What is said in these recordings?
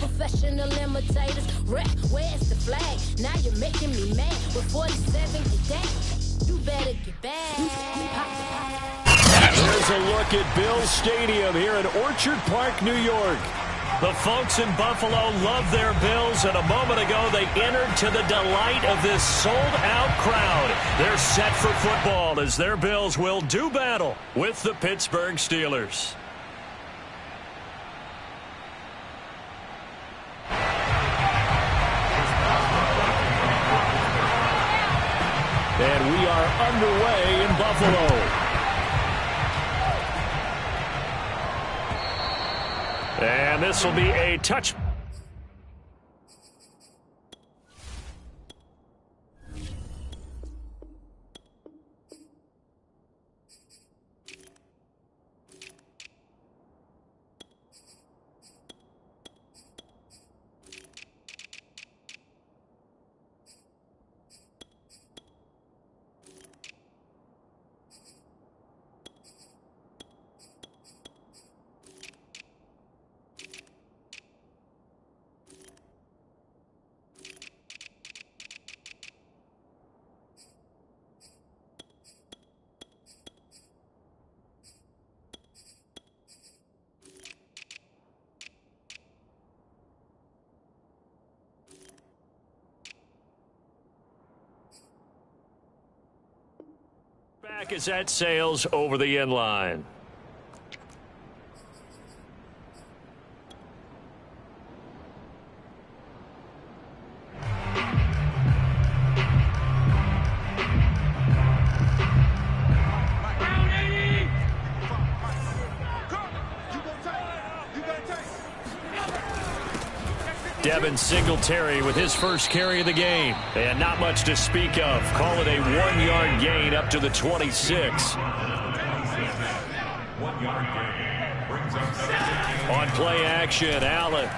professional imitators. Rep, where's the flag? Now you're making me mad. With 47 today, you better get back. There's a look at Bills Stadium here in Orchard Park, New York. The folks in Buffalo love their Bills, and a moment ago they entered to the delight of this sold-out crowd. They're set for football as their Bills will do battle with the Pittsburgh Steelers. And we are underway in Buffalo. And this will be a touch. Back as that sails over the end line. Devin Singletary with his first carry of the game. And not much to speak of. Call it a 1-yard gain up to the 26. On play action, Allen.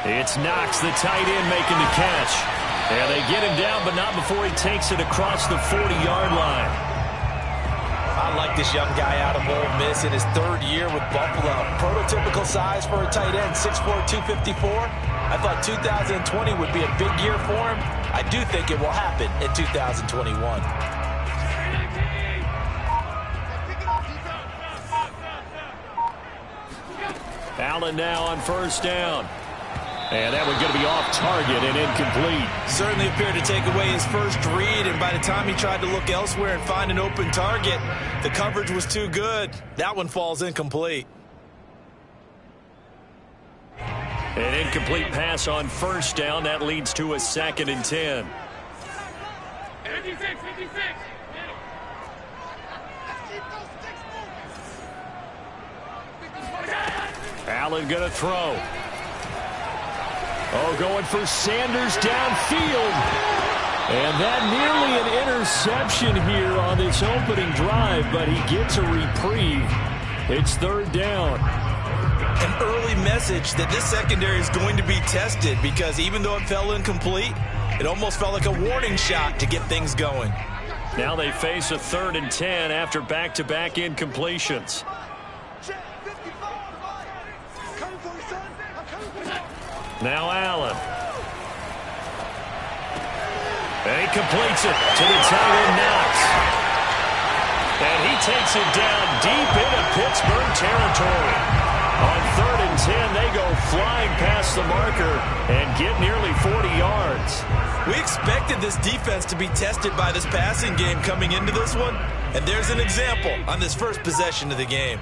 It's Knox, the tight end, making the catch. And they get him down, but not before he takes it across the 40-yard line. I like this young guy out of Ole Miss in his third year with Buffalo. Prototypical size for a tight end, 6'4", 254. I thought 2020 would be a big year for him. I do think it will happen in 2021. Allen now on first down. And that was going to be off target and incomplete. Certainly appeared to take away his first read, and by the time he tried to look elsewhere and find an open target, the coverage was too good. That one falls incomplete. An incomplete pass on first down. That leads to a 2nd and 10. 56. Allen going to throw. Oh, going for Sanders downfield. And that nearly an interception here on this opening drive, but he gets a reprieve. It's 3rd down. An early message that this secondary is going to be tested, because even though it fell incomplete, it almost felt like a warning shot to get things going. Now they face a 3rd and 10 after back-to-back incompletions. Now Allen. And he completes it to the tight end Knox. And he takes it down deep into Pittsburgh territory. On 3rd and 10, they go flying past the marker and get nearly 40 yards. We expected this defense to be tested by this passing game coming into this one. And there's an example on this first possession of the game.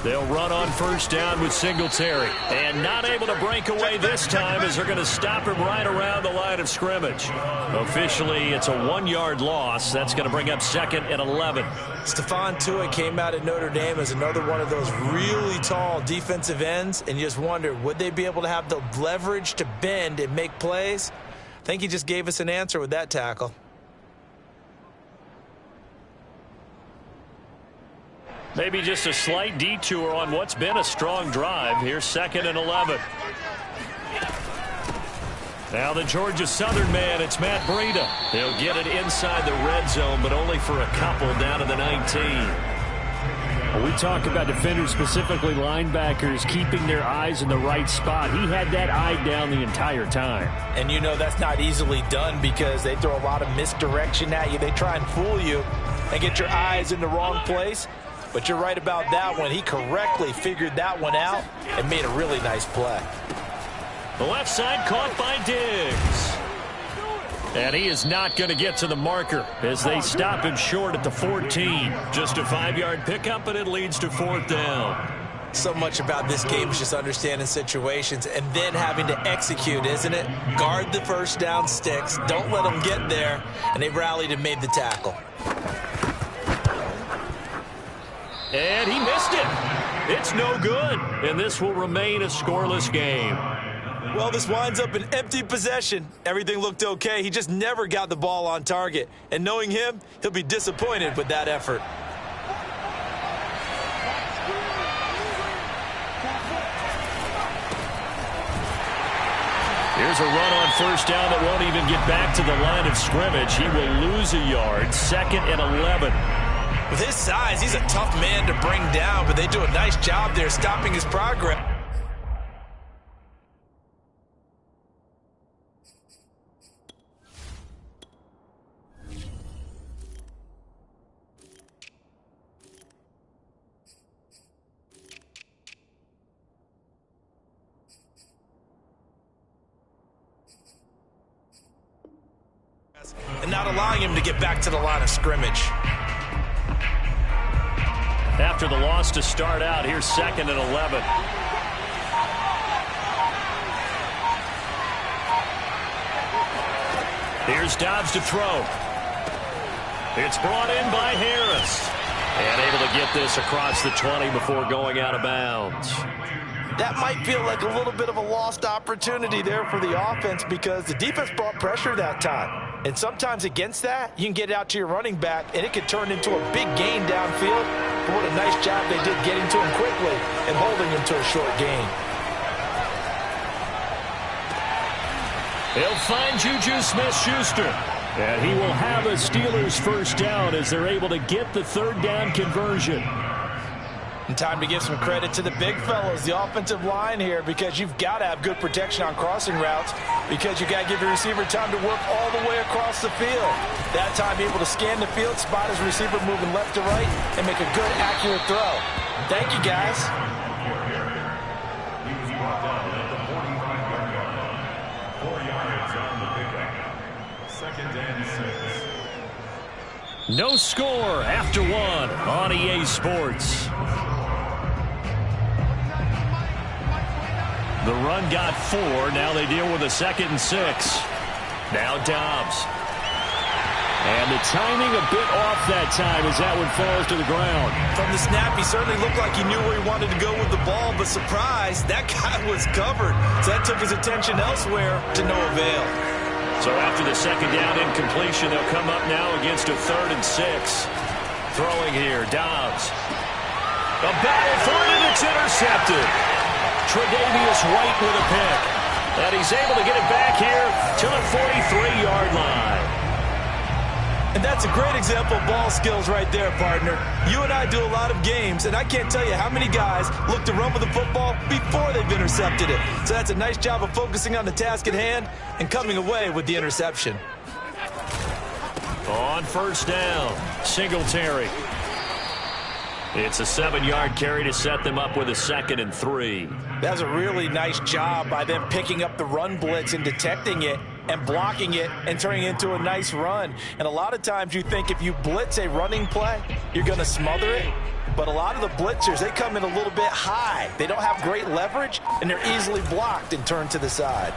They'll run on first down with Singletary. And not able to break away this time as they're going to stop him right around the line of scrimmage. Officially, it's a 1-yard loss. That's going to bring up 2nd and 11. Stephon Tuitt came out at Notre Dame as another one of those really tall defensive ends. And you just wonder, would they be able to have the leverage to bend and make plays? I think he just gave us an answer with that tackle. Maybe just a slight detour on what's been a strong drive. Here's 2nd and 11. Now the Georgia Southern man, it's Matt Breida. He'll get it inside the red zone, but only for a couple down to the 19. Well, we talk about defenders, specifically linebackers, keeping their eyes in the right spot. He had that eye down the entire time. And you know that's not easily done because they throw a lot of misdirection at you. They try and fool you and get your eyes in the wrong place. But you're right about that one. He correctly figured that one out and made a really nice play. The left side caught by Diggs. And he is not going to get to the marker as they stop him short at the 14. Just a 5-yard pickup, and it leads to 4th down. So much about this game is just understanding situations and then having to execute, isn't it? Guard the first down sticks. Don't let them get there. And they rallied and made the tackle. And he missed it. It's no good. And this will remain a scoreless game. Well, this winds up an empty possession. Everything looked okay. He just never got the ball on target. And knowing him, he'll be disappointed with that effort. Here's a run on first down that won't even get back to the line of scrimmage. He will lose a yard. 2nd and 11. With his size, he's a tough man to bring down, but they do a nice job there stopping his progress. And not allowing him to get back to the line of scrimmage. After the loss to start out, here's 2nd and 11. Here's Dobbs to throw. It's brought in by Harris. And able to get this across the 20 before going out of bounds. That might feel like a little bit of a lost opportunity there for the offense because the defense brought pressure that time. And sometimes against that, you can get it out to your running back, and it could turn into a big gain downfield. But what a nice job they did getting to him quickly and holding him to a short gain. He'll find Juju Smith-Schuster. And he will have a Steelers first down as they're able to get the 3rd down conversion. And time to give some credit to the big fellows, the offensive line here, because you've got to have good protection on crossing routes because you've got to give your receiver time to work all the way across the field. That time able to scan the field, spot his receiver moving left to right, and make a good, accurate throw. Thank you, guys. He was brought down at the 45-yard line. 4 yards on the pickup. 2nd and 6. No score after 1 on EA Sports. The run got 4. Now they deal with a 2nd and 6. Now Dobbs. And the timing a bit off that time as that one falls to the ground. From the snap, he certainly looked like he knew where he wanted to go with the ball, but surprise, that guy was covered. So that took his attention elsewhere to no avail. So after the 2nd down incompletion, they'll come up now against a 3rd and 6. Throwing here, Dobbs. A battle for it, and it's intercepted. Tre'Davious White with a pick. And he's able to get it back here to the 43-yard line. And that's a great example of ball skills right there, partner. You and I do a lot of games, and I can't tell you how many guys look to run with the football before they've intercepted it. So that's a nice job of focusing on the task at hand and coming away with the interception. On first down, Singletary. It's a 7-yard carry to set them up with a 2nd and 3. That was a really nice job by them picking up the run blitz and detecting it and blocking it and turning it into a nice run. And a lot of times you think if you blitz a running play, you're going to smother it. But a lot of the blitzers, they come in a little bit high. They don't have great leverage, and they're easily blocked and turned to the side.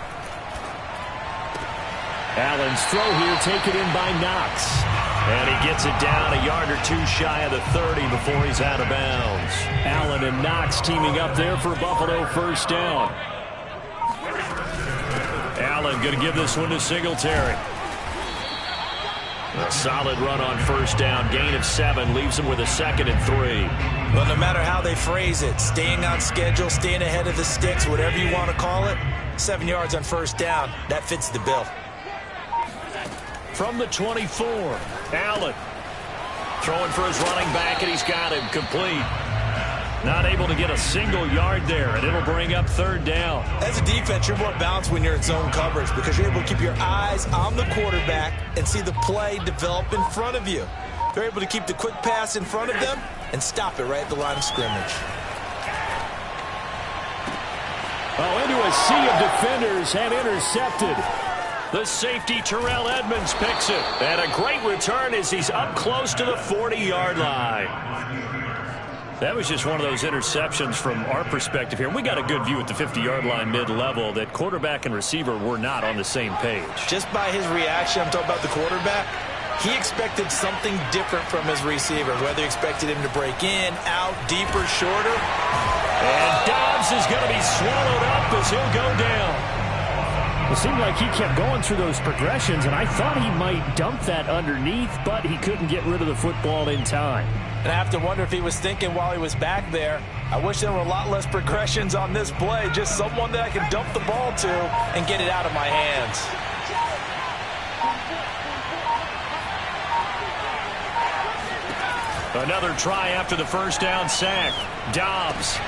Allen's throw here taken in by Knox. And he gets it down a yard or 2 shy of the 30 before he's out of bounds. Allen and Knox teaming up there for Buffalo first down. Allen going to give this one to Singletary. A solid run on first down. Gain of 7 leaves him with a 2nd and 3. Well, no matter how they phrase it, staying on schedule, staying ahead of the sticks, whatever you want to call it, 7 yards on first down, that fits the bill. From the 24, Allen throwing for his running back, and he's got him complete. Not able to get a single yard there, and it'll bring up third down. As a defense, you're more balanced when you're in zone coverage because you're able to keep your eyes on the quarterback and see the play develop in front of you. They're able to keep the quick pass in front of them and stop it right at the line of scrimmage. Oh, into a sea of defenders and intercepted. The safety, Terrell Edmonds, picks it. And a great return as he's up close to the 40-yard line. That was just one of those interceptions from our perspective here. We got a good view at the 50-yard line mid-level that quarterback and receiver were not on the same page. Just by his reaction, I'm talking about the quarterback, he expected something different from his receiver, whether he expected him to break in, out, deeper, shorter. And Dobbs is going to be swallowed up as he'll go down. It seemed like he kept going through those progressions, and I thought he might dump that underneath, but he couldn't get rid of the football in time. And I have to wonder if he was thinking while he was back there, I wish there were a lot less progressions on this play, just someone that I can dump the ball to and get it out of my hands. Another try after the first down sack. Dobbs.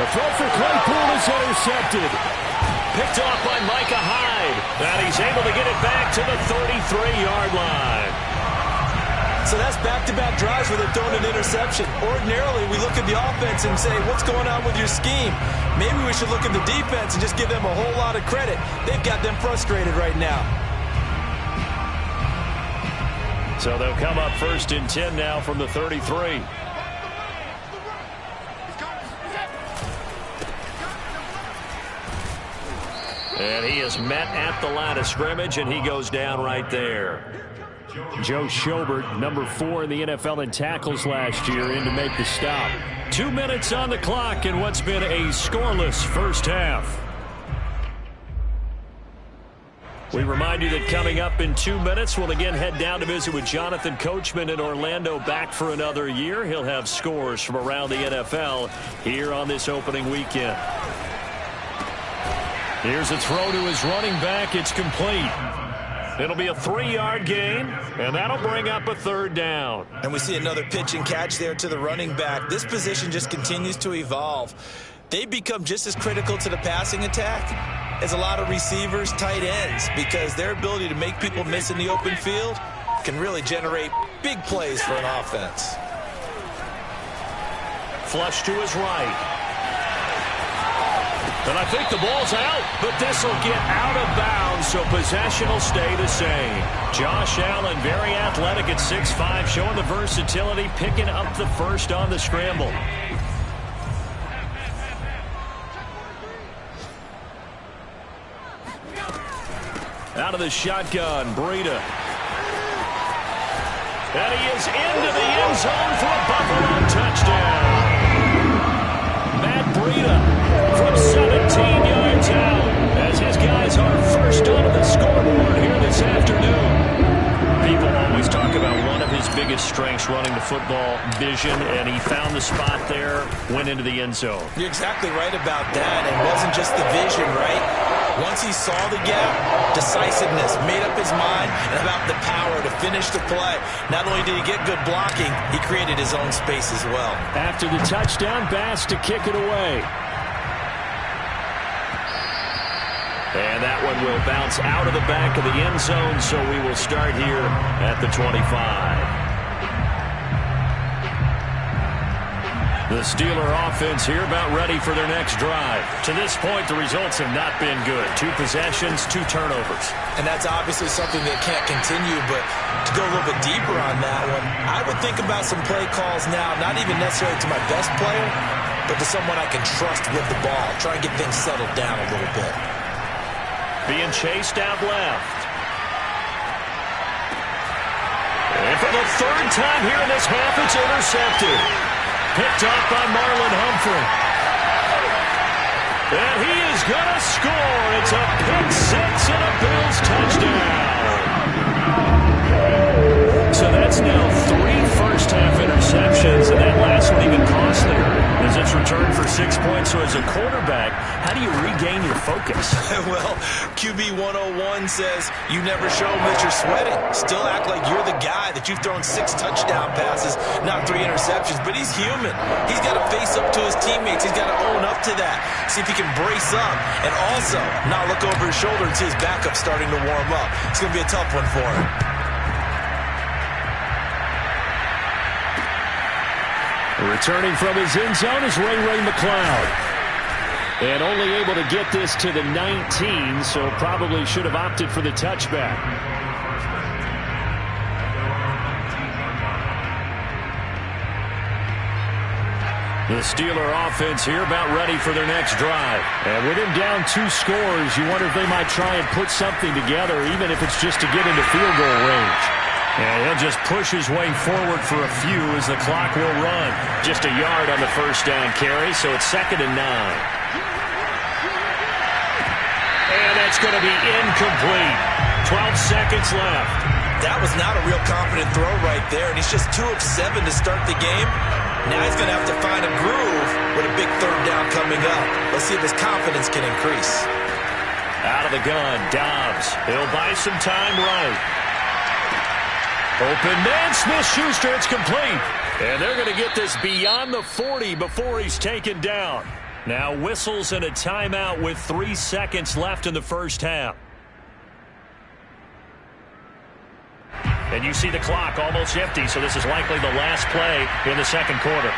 The throw for Claypool is intercepted. Picked off by Micah Hyde. And he's able to get it back to the 33-yard line. So that's back-to-back drives where they're throwing an interception. Ordinarily, we look at the offense and say, what's going on with your scheme? Maybe we should look at the defense and just give them a whole lot of credit. They've got them frustrated right now. So they'll come up 1st and 10 now from the 33. And he is met at the line of scrimmage, and he goes down right there. Joe Schobert, number 4 in the NFL in tackles last year, in to make the stop. 2 minutes on the clock in what's been a scoreless first half. We remind you that coming up in 2 minutes, we'll again head down to visit with Jonathan Coachman in Orlando, back for another year. He'll have scores from around the NFL here on this opening weekend. Here's a throw to his running back. It's complete. It'll be a 3-yard gain, and that'll bring up a third down. And we see another pitch and catch there to the running back. This position just continues to evolve. They become just as critical to the passing attack as a lot of receivers, tight ends, because their ability to make people miss in the open field can really generate big plays for an offense. Flush to his right. And I think the ball's out, but this will get out of bounds, so possession will stay the same. Josh Allen, very athletic at 6'5", showing the versatility, picking up the first on the scramble. Out of the shotgun, Breida. And he is into the end zone for a Buffalo touchdown. Matt Breida from 17 yards out as his guys are first onto the scoreboard here this afternoon. People always talk about one of his biggest strengths running the football, vision, and he found the spot there, went into the end zone. You're exactly right about that. It wasn't just the vision, right? Once he saw the gap, decisiveness, made up his mind, and about the power to finish the play. Not only did he get good blocking, he created his own space as well. After the touchdown, Bass to kick it away. And that one will bounce out of the back of the end zone, so we will start here at the 25. The Steeler offense here about ready for their next drive. To this point, the results have not been good. 2 possessions, 2 turnovers. And that's obviously something that can't continue, but to go a little bit deeper on that one, I would think about some play calls now, not even necessarily to my best player, but to someone I can trust with the ball. Try and get things settled down a little bit. Being chased out left. And for the 3rd time here in this half, it's intercepted. Picked up by Marlon Humphrey. And he is going to score. It's a pick 6 and a Bills touchdown. So that's now 3 first-half interceptions, and that last one even costlier as it's returned for 6 points. So as a quarterback, how do you regain your focus? Well, QB 101 says you never show them that you're sweating. Still act like you're the guy that you've thrown 6 touchdown passes, not 3 interceptions. But he's human. He's got to face up teammates. He's got to own up to that. See if he can brace up and also not look over his shoulder and see his backup starting to warm up. It's going to be a tough one for him. Returning from his end zone is Ray McCloud. And only able to get this to the 19, so probably should have opted for the touchback. The Steeler offense here about ready for their next drive. And with him down 2 scores, you wonder if they might try and put something together, even if it's just to get into field goal range. And he'll just push his way forward for a few as the clock will run. Just a yard on the first down carry, so it's 2nd and 9. And that's going to be incomplete. 12 seconds left. That was not a real confident throw right there, and he's just 2 of 7 to start the game. Now he's going to have to find a groove with a big 3rd down coming up. Let's see if his confidence can increase. Out of the gun, Dobbs. He'll buy some time right. Open man, Smith-Schuster, it's complete. And they're going to get this beyond the 40 before he's taken down. Now whistles and a timeout with 3 seconds left in the first half. And you see the clock almost empty, so this is likely the last play in the second quarter.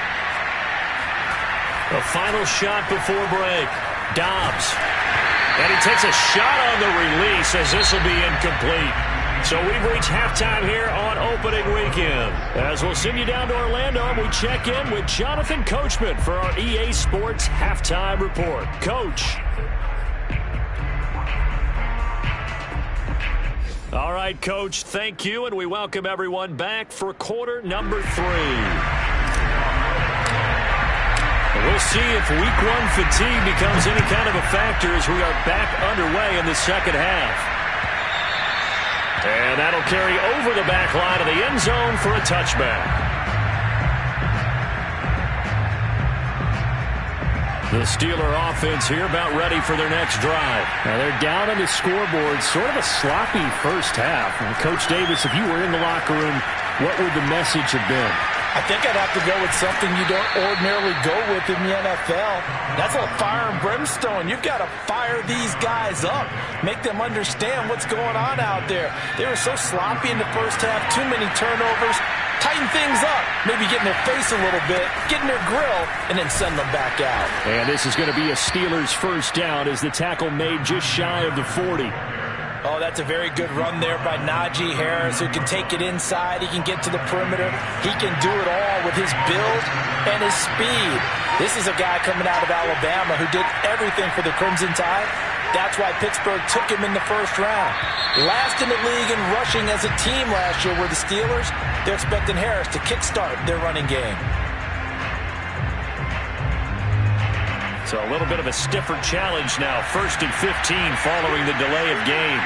A final shot before break. Dobbs. And he takes a shot on the release as this will be incomplete. So we've reached halftime here on opening weekend. As we'll send you down to Orlando, we check in with Jonathan Coachman for our EA Sports Halftime Report. Coach. All right, Coach, thank you, and we welcome everyone back for quarter number 3. We'll see if week 1 fatigue becomes any kind of a factor as we are back underway in the second half. And that'll carry over the back line of the end zone for a touchback. The Steeler offense here about ready for their next drive. Now they're down on the scoreboard, sort of a sloppy first half. And Coach Davis, if you were in the locker room, what would the message have been? I think I'd have to go with something you don't ordinarily go with in the NFL. That's a fire and brimstone. You've got to fire these guys up. Make them understand what's going on out there. They were so sloppy in the first half, too many turnovers. Tighten things up, maybe get in their face a little bit, get in their grill, and then send them back out. And this is going to be a Steelers first down as the tackle made just shy of the 40. Oh, that's a very good run there by Najee Harris, who can take it inside. He can get to the perimeter. He can do it all with his build and his speed. This is a guy coming out of Alabama who did everything for the Crimson Tide. That's why Pittsburgh took him in the first round. Last in the league in rushing as a team last year were the Steelers. They're expecting Harris to kickstart their running game. So a little bit of a stiffer challenge now. 1st and 15 following the delay of game.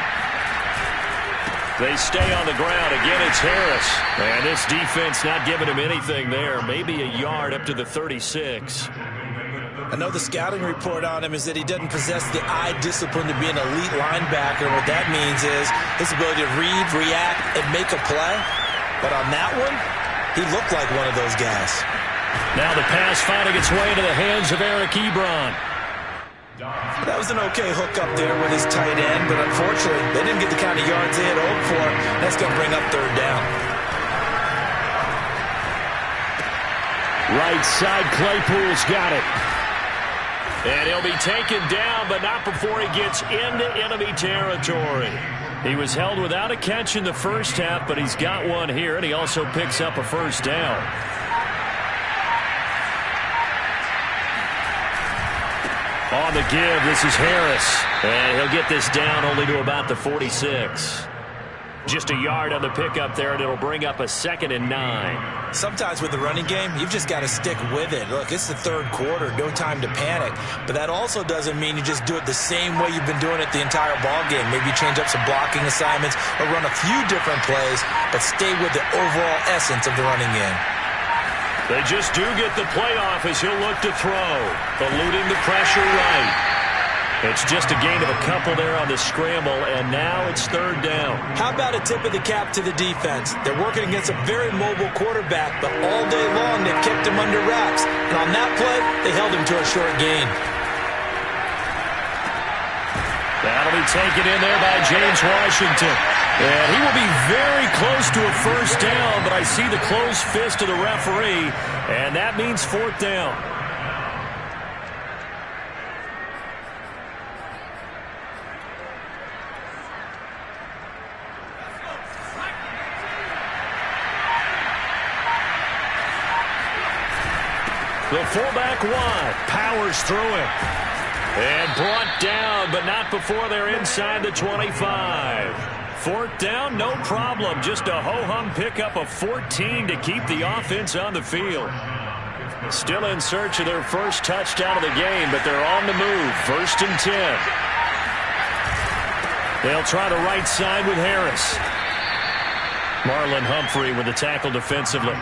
They stay on the ground. Again, it's Harris. And this defense not giving him anything there. Maybe a yard up to the 36. I know the scouting report on him is that he doesn't possess the eye discipline to be an elite linebacker. And what that means is his ability to read, react, and make a play. But on that one, he looked like one of those guys. Now the pass finding its way into the hands of Eric Ebron. That was an okay hook up there with his tight end, but unfortunately, they didn't get the kind of yards they had hoped for. That's going to bring up 3rd down. Right side, Claypool's got it. And he'll be taken down, but not before he gets into enemy territory. He was held without a catch in the first half, but he's got one here, and he also picks up a first down. On the give, this is Harris. And he'll get this down only to about the 46. Just a yard on the pickup there, and it'll bring up a 2nd and 9. Sometimes with the running game, you've just got to stick with it. Look, it's the 3rd quarter, no time to panic. But that also doesn't mean you just do it the same way you've been doing it the entire ball game. Maybe you change up some blocking assignments or run a few different plays, but stay with the overall essence of the running game. They just do get the playoff as he'll look to throw. Eluding the pressure right. It's just a gain of a couple there on the scramble, and now it's third down. How about a tip of the cap to the defense? They're working against a very mobile quarterback, but all day long they've kept him under wraps. And on that play, they held him to a short gain. That'll be taken in there by James Washington. And he will be very close to a first down, but I see the closed fist of the referee, and that means fourth down. The fullback wide, powers through it. And brought down, but not before they're inside the 25. Fourth down, no problem. Just a ho-hum pickup of 14 to keep the offense on the field. Still in search of their first touchdown of the game, but they're on the move. First and 10. They'll try the right side with Harris. Marlon Humphrey with the tackle defensively.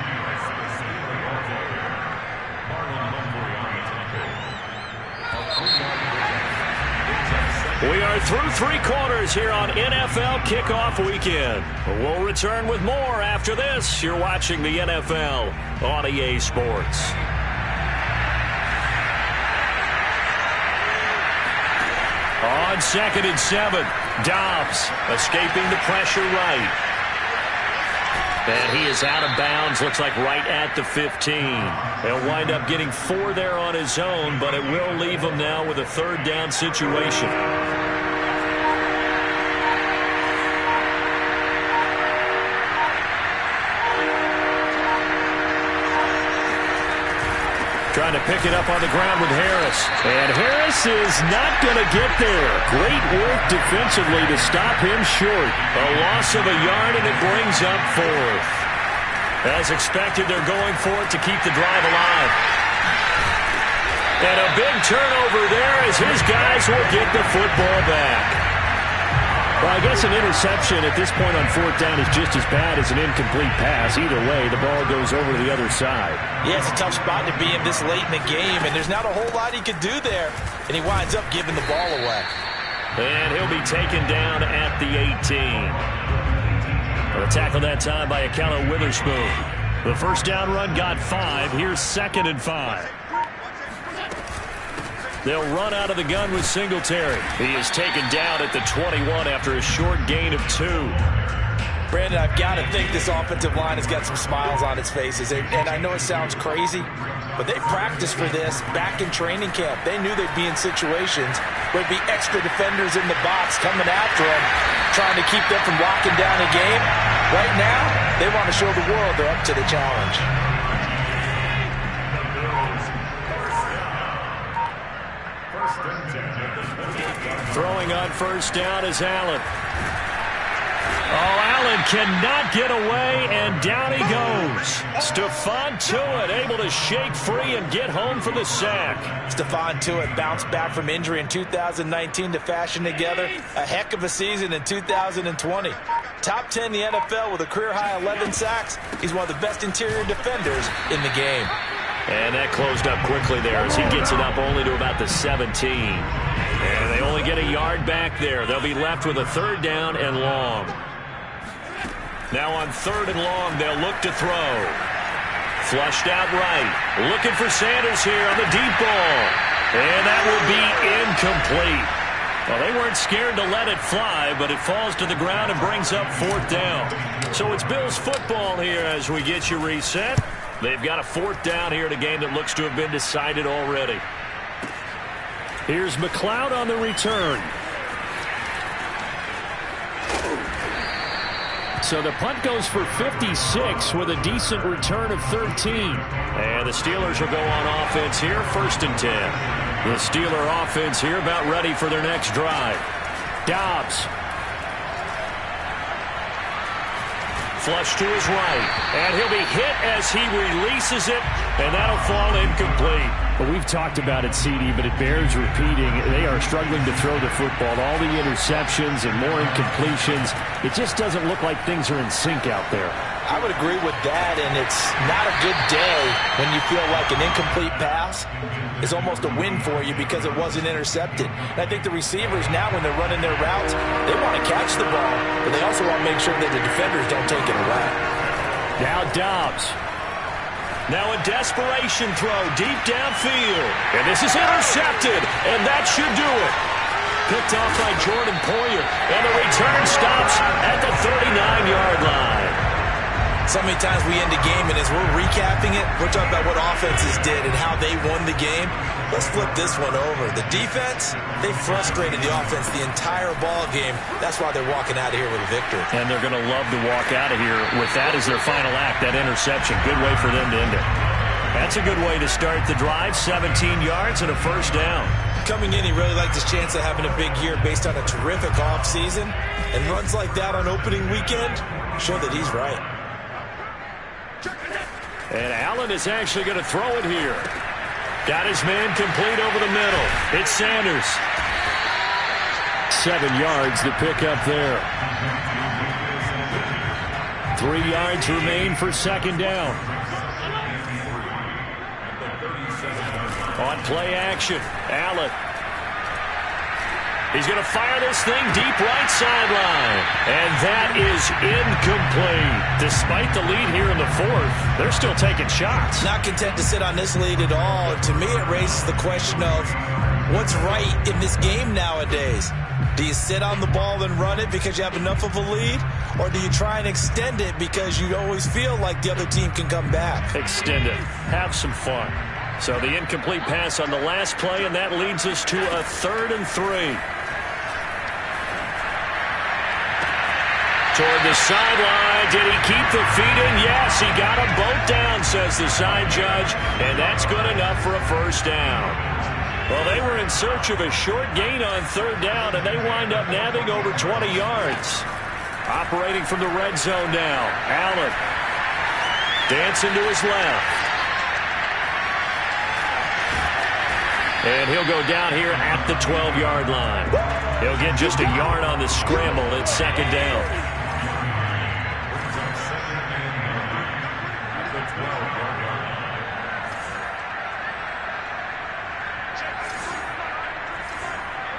We are through three quarters here on NFL Kickoff Weekend. We'll return with more after this. You're watching the NFL on EA Sports. On 2nd and 7, Dobbs escaping the pressure right. And he is out of bounds, looks like right at the 15. He'll wind up getting 4 there on his own, but it will leave him now with a third down situation. Trying to pick it up on the ground with Harris. And Harris is not going to get there. Great work defensively to stop him short. A loss of a yard, and it brings up 4th. As expected, they're going for it to keep the drive alive. And a big turnover there as his guys will get the football back. Well, I guess an interception at this point on fourth down is just as bad as an incomplete pass. Either way, the ball goes over to the other side. Yeah, it's a tough spot to be in this late in the game, and there's not a whole lot he could do there. And he winds up giving the ball away. And he'll be taken down at the 18. A tackle that time by Akello Witherspoon. The first down run got 5. Here's 2nd and 5. They'll run out of the gun with Singletary. He is taken down at the 21 after a short gain of 2. Brandon, I've got to think this offensive line has got some smiles on its faces. And I know it sounds crazy, but they practiced for this back in training camp. They knew they'd be in situations where there'd be extra defenders in the box coming after them, trying to keep them from locking down a game. Right now, they want to show the world they're up to the challenge. Throwing on first down is Allen. Oh, Allen cannot get away, and down he goes. Stephon Tuitt able to shake free and get home for the sack. Stephon Tuitt bounced back from injury in 2019 to fashion together a heck of a season in 2020. Top 10 in the NFL with a career-high 11 sacks. He's one of the best interior defenders in the game. And that closed up quickly there as he gets it up only to about the 17. And they only get a yard back there. They'll be left with a third down and long. Now on 3rd and long, they'll look to throw. Flushed out right. Looking for Sanders here on the deep ball. And that will be incomplete. Well, they weren't scared to let it fly, but it falls to the ground and brings up 4th down. So it's Bills football here as we get you reset. They've got a 4th down here in a game that looks to have been decided already. Here's McLeod on the return. So the punt goes for 56 with a decent return of 13. And the Steelers will go on offense here, 1st and 10. The Steeler offense here about ready for their next drive. Dobbs. Flush to his right, and he'll be hit as he releases it, and that'll fall incomplete. Well, we've talked about it, CD, but it bears repeating. They are struggling to throw the football. All the interceptions and more incompletions. It just doesn't look like things are in sync out there. I would agree with that, and it's not a good day when you feel like an incomplete pass is almost a win for you because it wasn't intercepted. And I think the receivers now, when they're running their routes, they want to catch the ball, but they also want to make sure that the defenders don't take it away. Now Dobbs. Now a desperation throw deep downfield. And this is intercepted, and that should do it. Picked off by Jordan Poyer, and the return stops at the 39-yard line. So many times we end the game, and as we're recapping it, we're talking about what offenses did and how they won the game. Let's flip this one over. The defense, they frustrated the offense the entire ball game. That's why they're walking out of here with a victory. And they're going to love to walk out of here with that as their final act, that interception. Good way for them to end it. That's a good way to start the drive, 17 yards and a first down. Coming in, he really liked his chance of having a big year based on a terrific offseason. And runs like that on opening weekend show that he's right. And Allen is actually going to throw it here. Got his man complete over the middle. It's Sanders. 7 yards to pick up there. 3 yards remain for second down. On play action, Allen. He's going to fire this thing deep right sideline. And that is incomplete. Despite the lead here in the fourth, they're still taking shots. Not content to sit on this lead at all. And to me, it raises the question of what's right in this game nowadays. Do you sit on the ball and run it because you have enough of a lead? Or do you try and extend it because you always feel like the other team can come back? Extend it. Have some fun. So the incomplete pass on the last play, and that leads us to a 3rd and 3. Toward the sideline. Did he keep the feet in? Yes, he got them both down, says the side judge, and that's good enough for a first down. Well, they were in search of a short gain on 3rd down, and they wind up nabbing over 20 yards. Operating from the red zone now. Allen dancing to his left. And he'll go down here at the 12-yard line. He'll get just a yard on the scramble. It's second down.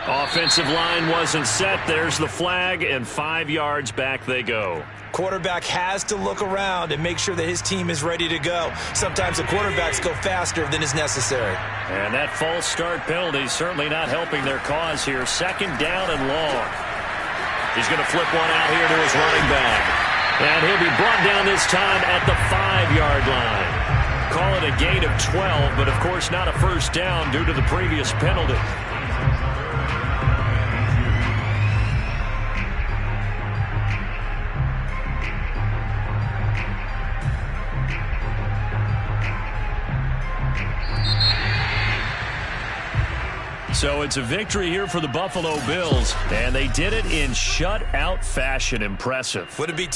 Offensive line wasn't set. There's the flag, and 5 yards back they go. Quarterback has to look around and make sure that his team is ready to go. Sometimes the quarterbacks go faster than is necessary. And that false start penalty certainly not helping their cause here. Second down and long. He's going to flip one out here to his running back. And he'll be brought down this time at the 5-yard line. Call it a gain of 12, but of course not a first down due to the previous penalty. So it's a victory here for the Buffalo Bills, and they did it in shutout fashion. Impressive. Would it be